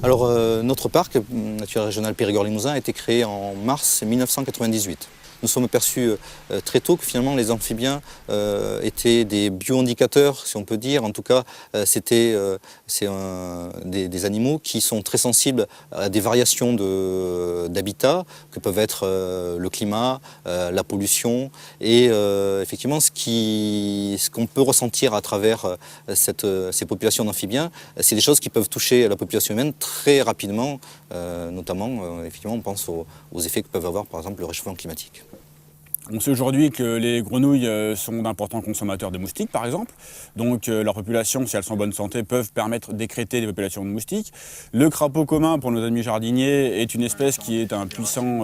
Alors, notre parc naturel régional Périgord-Limousin a été créé en mars 1998. Nous sommes aperçus très tôt que finalement les amphibiens étaient des bioindicateurs, si on peut dire. En tout cas, c'est des animaux qui sont très sensibles à des variations d'habitat, que peuvent être le climat, la pollution. Et effectivement, ce qu'on peut ressentir à travers ces populations d'amphibiens, c'est des choses qui peuvent toucher la population humaine très rapidement, notamment, effectivement, on pense aux effets que peuvent avoir, par exemple, le réchauffement climatique. On sait aujourd'hui que les grenouilles sont d'importants consommateurs de moustiques, par exemple. Donc leur population, si elles sont en bonne santé, peuvent permettre d'écrêter des populations de moustiques. Le crapaud commun, pour nos amis jardiniers, est une espèce qui est un puissant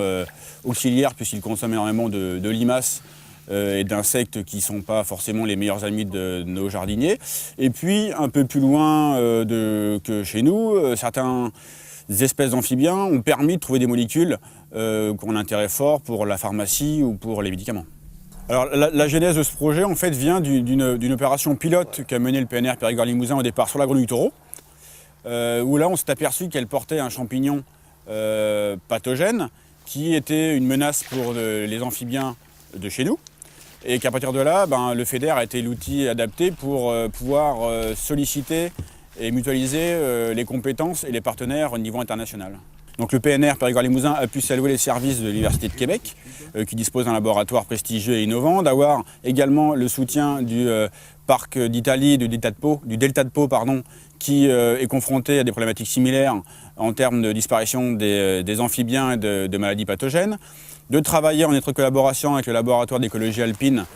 auxiliaire puisqu'il consomme énormément de limaces et d'insectes qui ne sont pas forcément les meilleurs amis de nos jardiniers. Et puis, un peu plus loin que chez nous, certains espèces d'amphibiens ont permis de trouver des molécules qui ont un intérêt fort pour la pharmacie ou pour les médicaments. Alors, la genèse de ce projet en fait, vient d'une opération pilote qu'a menée le PNR Périgord-Limousin au départ sur la grenouille taureau, où là on s'est aperçu qu'elle portait un champignon pathogène qui était une menace pour les amphibiens de chez nous. Et qu'à partir de là, le FEDER a été l'outil adapté pour pouvoir solliciter et mutualiser les compétences et les partenaires au niveau international. Donc le PNR Périgord-Limousin a pu saluer les services de l'Université de Québec, qui dispose d'un laboratoire prestigieux et innovant, d'avoir également le soutien du parc d'Italie, du Delta de Pau, qui est confronté à des problématiques similaires en termes de disparition des amphibiens et de maladies pathogènes, de travailler en étroite collaboration avec le laboratoire d'écologie alpine,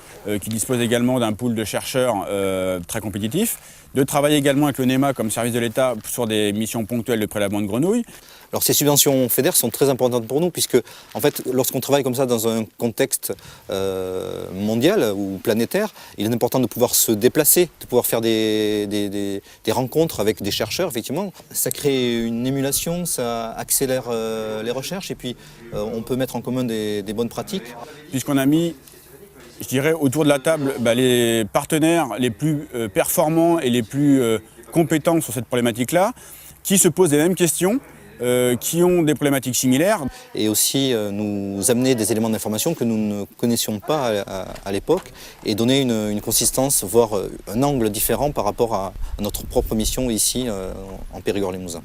qui dispose également d'un pool de chercheurs très compétitif, de travailler également avec le NEMA comme service de l'État sur des missions ponctuelles de prélèvement de grenouilles. Alors ces subventions FEDER sont très importantes pour nous puisque en fait, lorsqu'on travaille comme ça dans un contexte mondial ou planétaire, il est important de pouvoir se déplacer, de pouvoir faire des rencontres avec des chercheurs, effectivement. Ça crée une émulation, ça accélère les recherches et puis on peut mettre en commun des bonnes pratiques. Puisqu'on a mis, je dirais, autour de la table les partenaires les plus performants et les plus compétents sur cette problématique-là, qui se posent les mêmes questions, qui ont des problématiques similaires. Et aussi nous amener des éléments d'information que nous ne connaissions pas à l'époque et donner une consistance, voire un angle différent par rapport à notre propre mission ici en Périgord-Limousin.